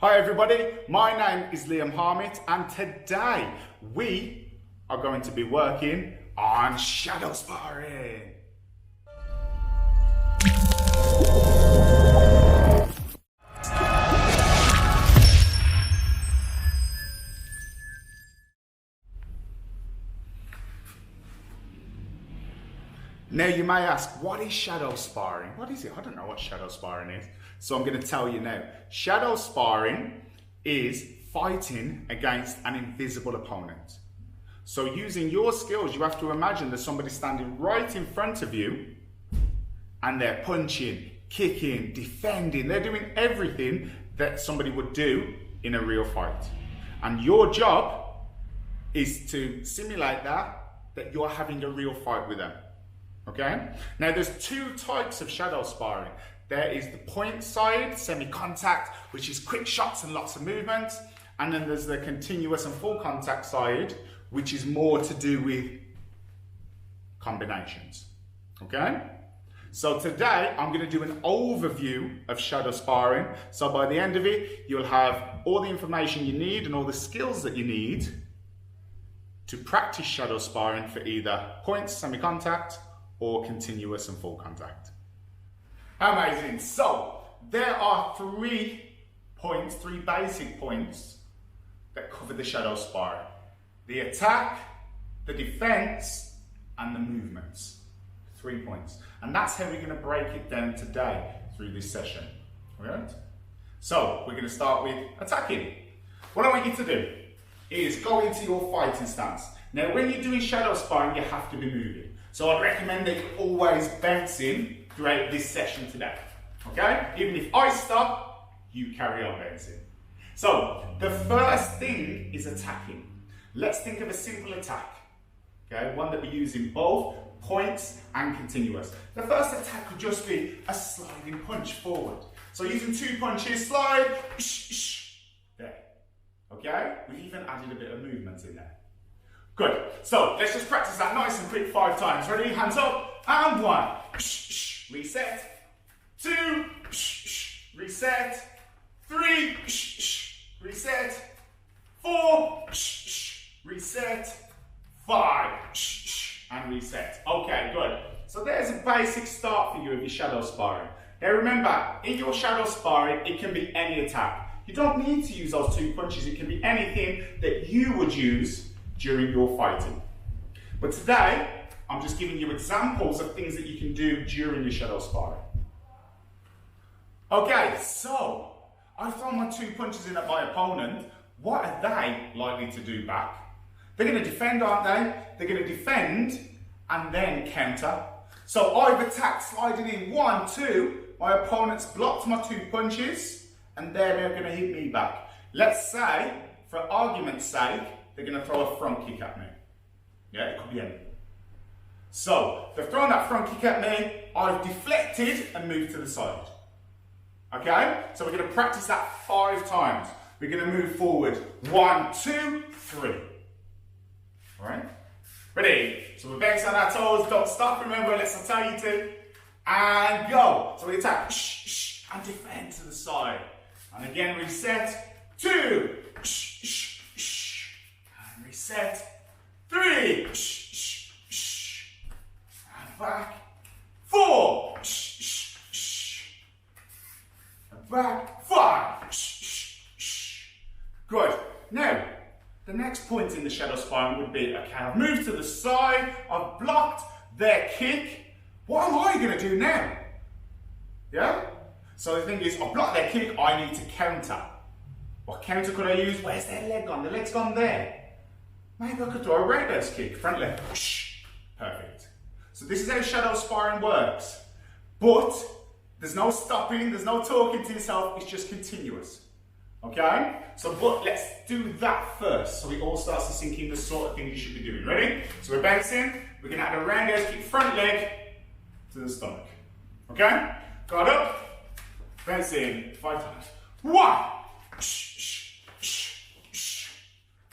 Hi everybody, my name is Liam and today we are going to be working on shadow sparring. Now you may ask, what is shadow sparring? What is it? I don't know what shadow sparring is. So I'm going to tell you now. Shadow sparring is fighting against an invisible opponent. So using your skills, you have to imagine there's somebody standing right in front of you and they're punching, kicking, defending. They're doing everything that somebody would do in a real fight. And your job is to simulate that you're having a real fight with them. Okay? Now there's two types of shadow sparring. There is the point side, semi-contact, which is quick shots and lots of movement. And then there's the continuous and full contact side, which is more to do with combinations. Okay? So today I'm going to do an overview of shadow sparring. So by the end of it, you'll have all the information you need and all the skills that you need to practice shadow sparring for either points, semi-contact, or continuous and full contact. Amazing. So there are 3 points, 3 basic points that cover the shadow sparring. The attack, the defense, and the movements. 3 points. And that's how we're going to break it down today through this session. All right? So we're going to start with attacking. What I want you to do is go into your fighting stance. Now when you're doing shadow sparring, you have to be moving. So I'd recommend that you're always bouncing throughout this session today. Okay? Even if I stop, you carry on bouncing. So the first thing is attacking. Let's think of a simple attack. Okay? One that we use in both points and continuous. The first attack would just be a sliding punch forward. So using 2 punches, slide, there. Okay? We've even added a bit of movement in there. Good. So let's just practice that nice and quick 5 times. Ready? Hands up. And 1. Reset. 2. Reset. 3. Reset. 4. Reset. 5. And reset. Okay, good. So there's a basic start for you of your shadow sparring. Now remember, in your shadow sparring, it can be any attack. You don't need to use those 2 punches. It can be anything that you would use during your fighting. But today, I'm just giving you examples of things that you can do during your shadow sparring. Okay, so I've thrown my 2 punches in at my opponent. What are they likely to do back? They're going to defend, aren't they? They're going to defend and then counter. So I've attacked, sliding in 1, 2. My opponent's blocked my 2 punches and they're going to hit me back. Let's say, for argument's sake, they're going to throw a front kick at me. Yeah, it could be anything. So, they've thrown that front kick at me, I've deflected and moved to the side. Okay? So we're going to practice that 5 times. We're going to move forward. 1, 2, 3. Alright? Ready? So we're bouncing on our toes, don't stop, remember, unless I tell you to. And go. So we attack, and defend to the side. And again, reset. 2, and reset. 3, and back. 4, and back. 5. Good. Now, the next point in the shadow sparring would be, okay, I've moved to the side, I've blocked their kick. What am I going to do now? Yeah? So the thing is, I've blocked their kick, I need to counter. What counter could I use? Where's their leg gone? The leg's gone there. Maybe I could throw a roundhouse kick, front leg. Perfect. So this is how shadow sparring works. But there's no stopping, there's no talking to yourself, it's just continuous. Okay? So but let's do that first so it all starts to sink in the sort of thing you should be doing. Ready? So we're bouncing, we're going to add a roundhouse kick, front leg to the stomach. Okay? Guard up, bouncing 5 times. 1.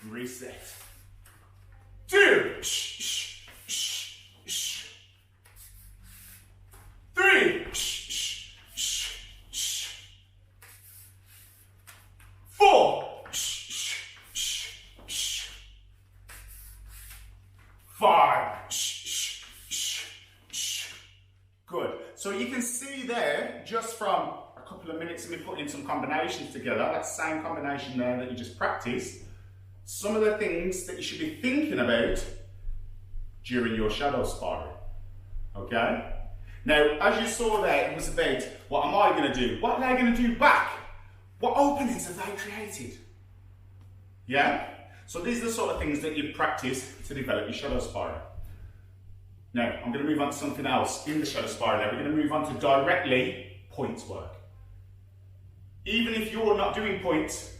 Reset. 2. 3. just from a couple of minutes of me putting some combinations together, that same combination there that you just practiced, some of the things that you should be thinking about during your shadow sparring, okay? Now, as you saw there, it was about, what am I going to do? What are they going to do back? What openings have they created? Yeah? So these are the sort of things that you practice to develop your shadow sparring. Now, I'm going to move on to something else in the shadow sparring. Now, we're going to move on to directly points work. Even if you're not doing points,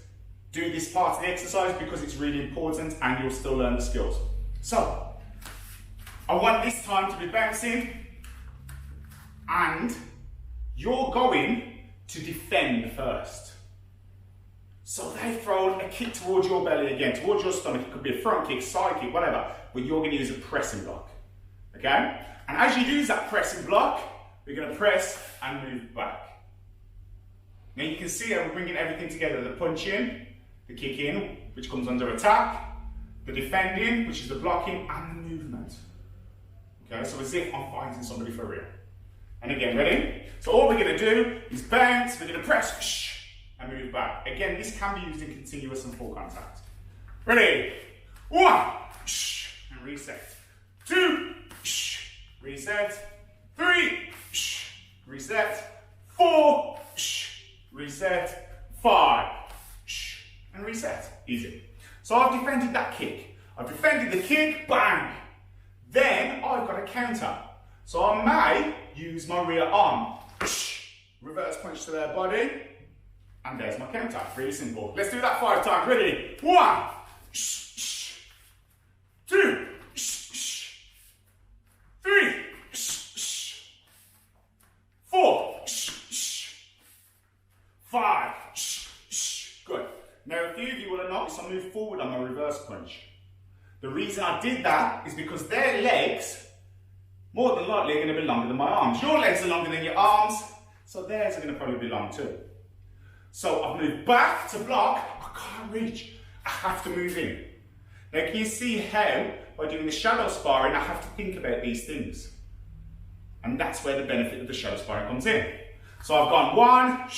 do this part of the exercise because it's really important and you'll still learn the skills. So, I want this time to be bouncing and you're going to defend first. So they've thrown a kick towards your belly again, towards your stomach. It could be a front kick, side kick, whatever, but you're going to use a pressing block. Okay? And as you use that pressing block, we're going to press and move back. Now you can see how we're bringing everything together. The punch in, the kick in, which comes under attack, the defending, which is the blocking, and the movement. Okay, so as if I'm fighting somebody for real. And again, ready? So all we're going to do is bounce, we're going to press, and move back. Again, this can be used in continuous and full contact. Ready? 1, and reset. 2, reset. 3, reset. 4, reset. 5, and reset. Easy. So I've defended that kick. I've defended the kick, bang. Then I've got a counter. So I may use my rear arm. Reverse punch to their body. And there's my counter. Really simple. Let's do that 5 times. Ready? 1, 2, 3, 4, 5. Good. Now a few of you will have noticed I moved forward on my reverse punch. The reason I did that is because their legs, more than likely, are going to be longer than my arms. Your legs are longer than your arms, so theirs are going to probably be long too. So I've moved back to block. I can't reach. I have to move in. Now can you see how, by doing the shadow sparring, I have to think about these things? And that's where the benefit of the shadow sparring comes in. So I've gone 1,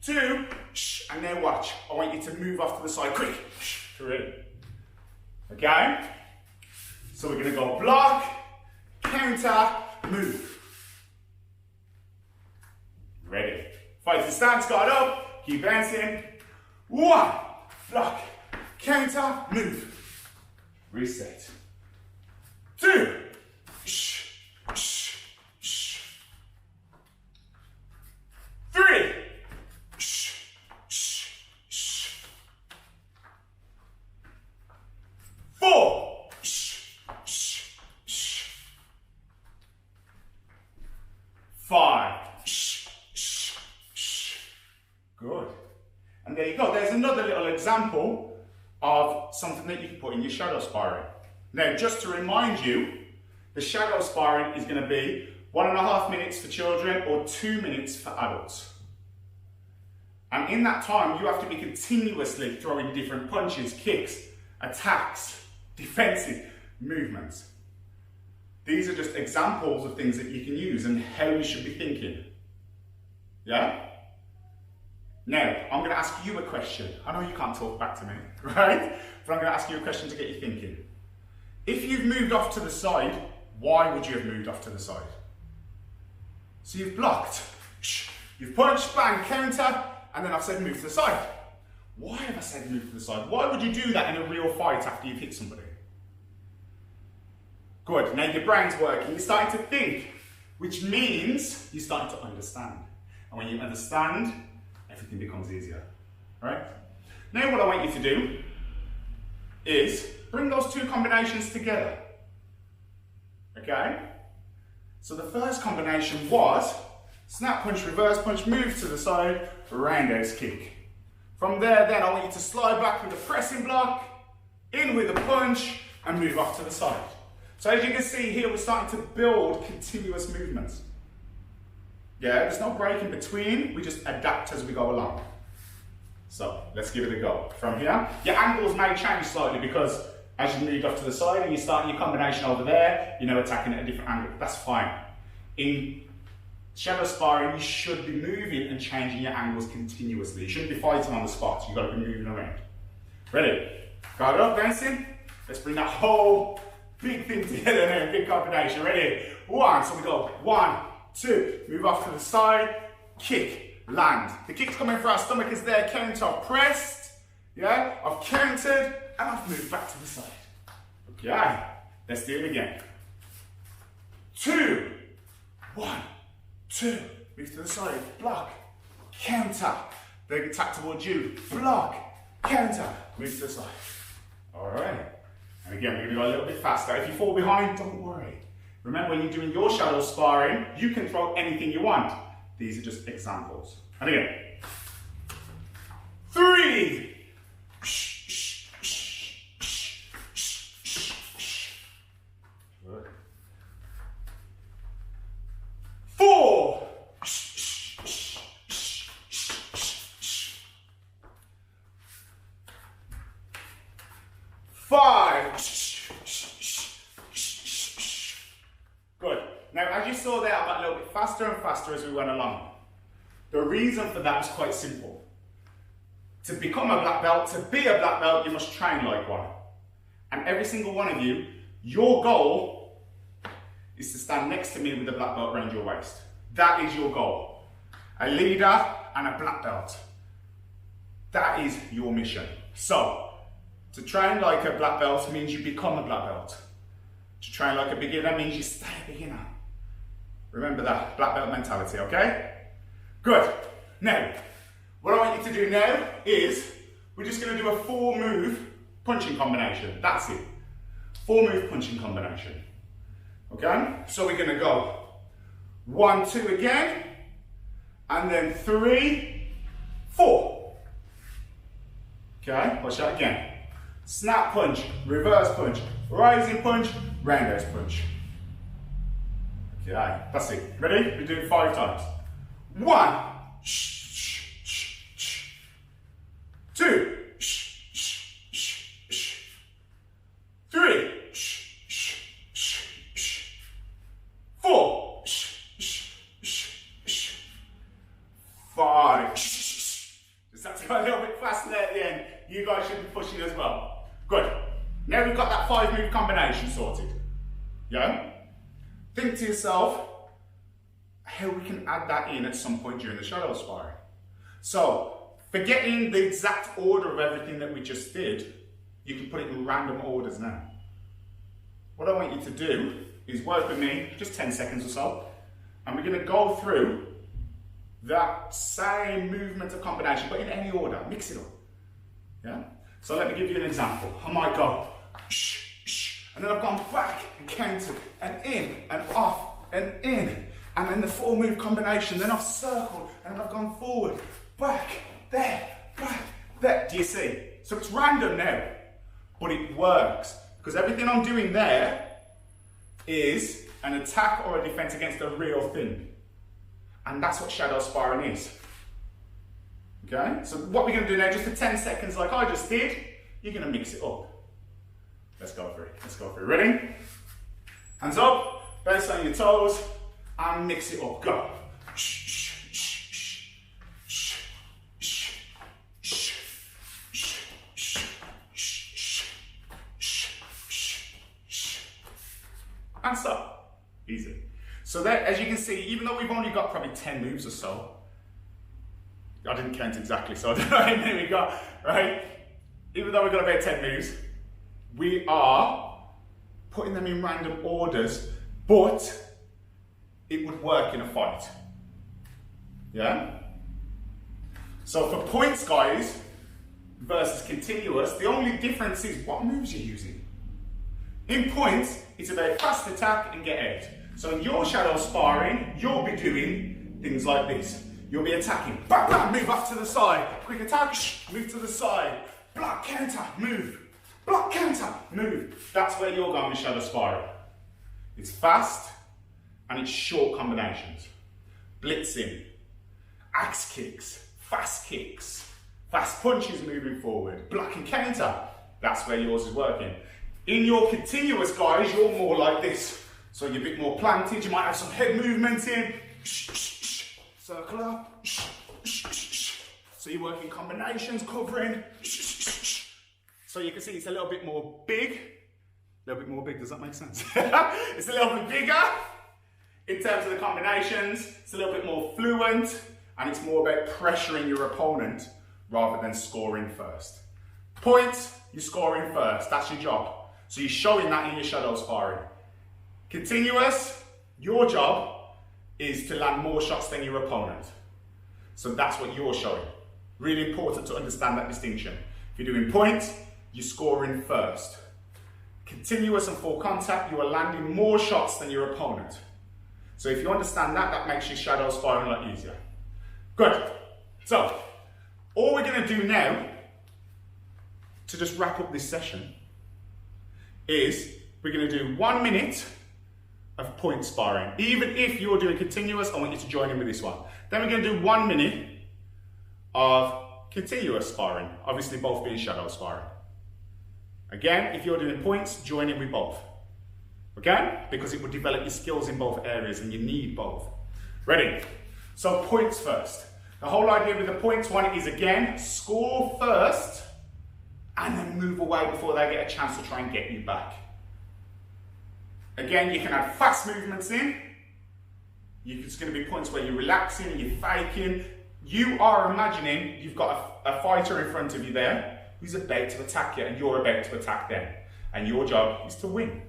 2, and now watch. I want you to move off to the side quick. 3. Okay? So we're going to go block, counter, move. Ready. Fight the stance, guard up, keep bouncing. 1, block, counter, move. Reset. 2, 3, 4, 5. Good. And there you go. There's another little example of something that you can put in your shadow sparring. Now, just to remind you, the shadow sparring is going to be 1.5 minutes for children or 2 minutes for adults. And in that time, you have to be continuously throwing different punches, kicks, attacks, defensive movements. These are just examples of things that you can use and how you should be thinking. Yeah? Now, I'm going to ask you a question. I know you can't talk back to me, right? But I'm going to ask you a question to get you thinking. If you've moved off to the side, why would you have moved off to the side? So you've blocked, you've punched, bang, counter, and then I've said move to the side. Why have I said move to the side? Why would you do that in a real fight after you've hit somebody? Good, now your brain's working, you're starting to think, which means you're starting to understand. And when you understand, everything becomes easier, right? Now what I want you to do is bring those 2 combinations together, okay? So the first combination was snap punch, reverse punch, move to the side, roundhouse kick. From there then I want you to slide back with a pressing block, in with a punch, and move off to the side. So as you can see here, we're starting to build continuous movements. Yeah, there's no break in between, we just adapt as we go along. So let's give it a go. From here, your angles may change slightly because as you move off to the side and you start your combination over there, you're now attacking at a different angle. That's fine. In Shadow sparring, you should be moving and changing your angles continuously. You shouldn't be fighting on the spot. You've got to be moving around. Ready? Guard up, bouncing. Let's bring that whole big thing together now, big combination. Ready? One, so we go 1, 2, move off to the side, kick, land. The kick's coming for our stomach is there, counter, pressed, yeah? I've countered, and I've moved back to the side. Okay, let's do it again. 2, 1, 2, move to the side, block, counter. They attack towards you, block, counter, move to the side. All right. And again, we're going to go a little bit faster. If you fall behind, don't worry. Remember, when you're doing your shadow sparring, you can throw anything you want. These are just examples. And again. 3. 4. 5. Good. Now, as you saw there, I got a little bit faster and faster as we went along. The reason for that is quite simple. To become a black belt, to be a black belt, you must train like one. And every single one of you, your goal is to stand next to me with a black belt around your waist. That is your goal. A leader and a black belt. That is your mission. So, to train like a black belt means you become a black belt. To train like a beginner means you stay a beginner. Remember that black belt mentality, okay? Good. Now, what I want you to do now is we're just going to do a 4-move punching combination. That's it. 4-move punching combination. Okay? So we're going to go 1, 2 again, and then 3, 4. Okay? Watch that again. Snap punch, reverse punch, rising punch, roundhouse punch. Okay, that's it. Ready? We're doing 5 times. 1, 2, 3, 4, 5. Just have to go a little bit faster there at the end. You guys should be pushing as well. Good. Now we've got that 5-move combination sorted. Yeah? Think to yourself how we can add that in at some point during the shadow sparring. So, forgetting the exact order of everything that we just did, you can put it in random orders now. What I want you to do is work with me, just 10 seconds or so, and we're going to go through that same movement of combination, but in any order. Mix it up. Yeah? So let me give you an example. I might go, and then I've gone back and countered, and in, and off, and in, and then the 4-move combination, then I've circled, and I've gone forward, back, there, do you see? So it's random now, but it works, because everything I'm doing there is an attack or a defense against a real thing. And that's what shadow sparring is. Okay, so what we're going to do now, just for 10 seconds like I just did, you're going to mix it up. Let's go for it. Let's go for it. Ready? Hands up, bounce on your toes, and mix it up. Go. And stop. Easy. So that, as you can see, even though we've only got probably 10 moves or so, I didn't count exactly, so I don't know how many we got, right? Even though we've got about 10 moves, we are putting them in random orders, but it would work in a fight. Yeah? So for points, guys, versus continuous, the only difference is what moves you're using. In points, it's about fast attack and get out. So in your shadow sparring, you'll be doing things like this. You'll be attacking, bam, bam, move up to the side. Quick attack, move to the side. Block, counter, move. Block, counter, move. That's where you're going with shadow sparring. It's fast and it's short combinations. Blitzing, axe kicks, fast punches moving forward, block and counter. That's where yours is working. In your continuous, guys, you're more like this. So you're a bit more planted, you might have some head movement in, Circle up. So you're working combinations, covering. So you can see it's a little bit more big. A little bit more big, does that make sense? It's a little bit bigger in terms of the combinations. It's a little bit more fluent, and it's more about pressuring your opponent rather than scoring first. Points, you're scoring first. That's your job. So you're showing that in your shadow sparring. Continuous, your job is to land more shots than your opponent. So that's what you're showing. Really important to understand that distinction. If you're doing points, you're scoring first. Continuous and full contact, you are landing more shots than your opponent. So if you understand that, that makes your shadow sparring a lot easier. Good. So, all we're going to do now, to just wrap up this session, is we're going to do 1 minute of point sparring. Even if you're doing continuous, I want you to join in with this one. Then we're going to do 1 minute of continuous sparring, obviously both being shadow sparring. Again, if you're doing points, join in with both. Okay? Because it will develop your skills in both areas and you need both. Ready? So points first. The whole idea with the points one is, again, score first and then move away before they get a chance to try and get you back. Again, you can add fast movements in. It's going to be points where you're relaxing and you're faking. You are imagining you've got a fighter in front of you there who's about to attack you and you're about to attack them. And your job is to win.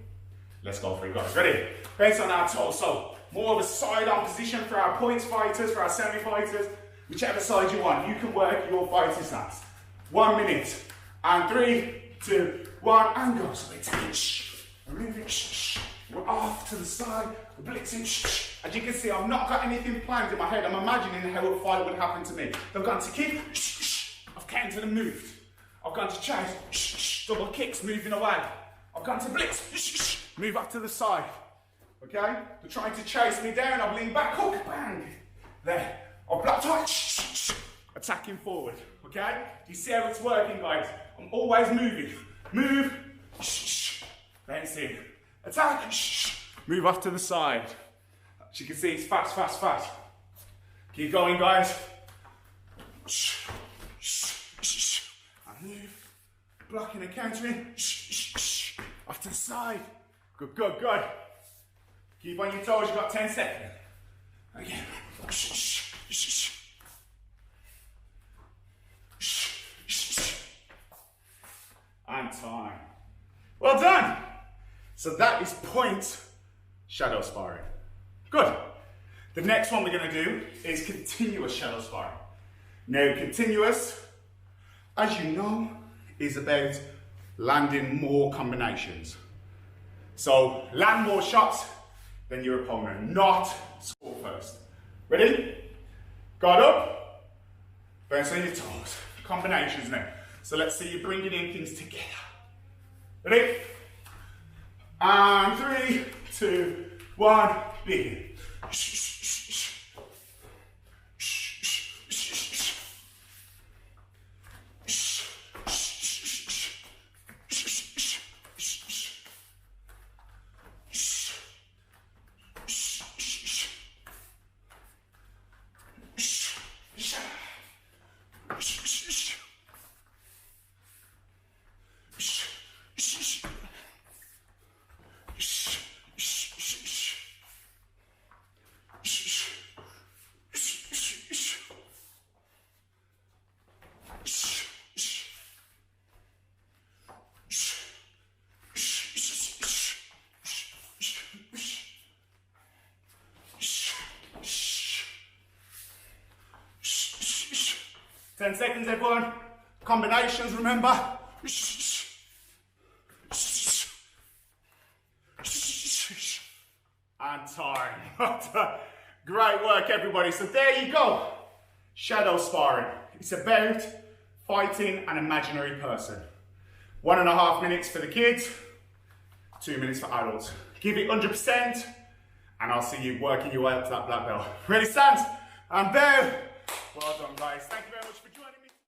Let's go for it, guys. Ready? Based on our toes. So, more of a side-on position for our points fighters, for our semi-fighters. Whichever side you want, you can work your fighting stance. 1 minute. And 3, 2, 1, and go. So we take it. We're moving. We're off to the side. We're blitzing. As you can see, I've not got anything planned in my head. I'm imagining how a fight would happen to me. I've gone to kick. I've counted and moved. I've gone to chase. Double kicks, moving away. I've gone to blitz. Move up to the side. Okay? They're trying to chase me down. I've leaned back. Hook. Bang. There. I've blocked tight. Attacking forward. Okay? You see how it's working, guys? I'm always moving. Move. That's it. Attack. Move off to the side. As you can see, it's fast, fast, fast. Keep going, guys. And move. Blocking and countering. Off to the side. Good, good, good. Keep on your toes. You've got 10 seconds. Again. And time. Well done. So that is point shadow sparring. Good. The next one we're going to do is continuous shadow sparring. Now, continuous, as you know, is about landing more combinations. So land more shots than your opponent, not score first. Ready? Guard up, bounce on your toes. Combinations now. So let's see you bringing in things together. Ready? And 3, 2, 1, begin. Ten seconds, everyone. Combinations, remember. And time. Great work, everybody. So there you go. Shadow sparring. It's about fighting an imaginary person. 1.5 minutes for the kids, 2 minutes for adults. Give it 100%, and I'll see you working your way up to that black belt. Ready, stand, and bow. Well done, guys. Thank you very much for joining.